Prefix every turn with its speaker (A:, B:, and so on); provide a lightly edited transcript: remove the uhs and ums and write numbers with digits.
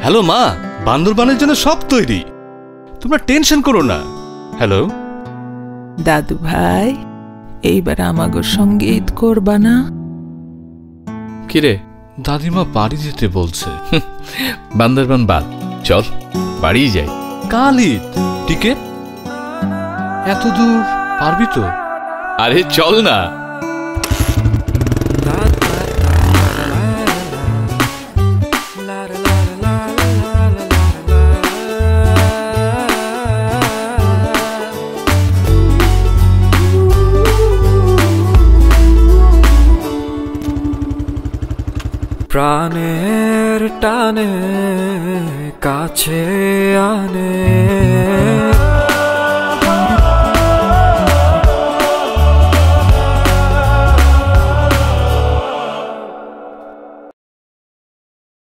A: Hello মা, বান্দরবানের জন্য সব তৈরি, তোমরা টেনশন করো না। হ্যালো
B: দাদু ভাই, এইবার আমাগোর সঙ্গে ঈদ করবা না?
A: কিরে, দাদিমা বাড়ি যেতে বলছে। বান্দরবান বাদ, চল বাড়ি যাই। কাল ঈদ, টিকিট? এত দূর পারবি তো? আরে চল না।
C: প্রাণের টানে কাছে আনে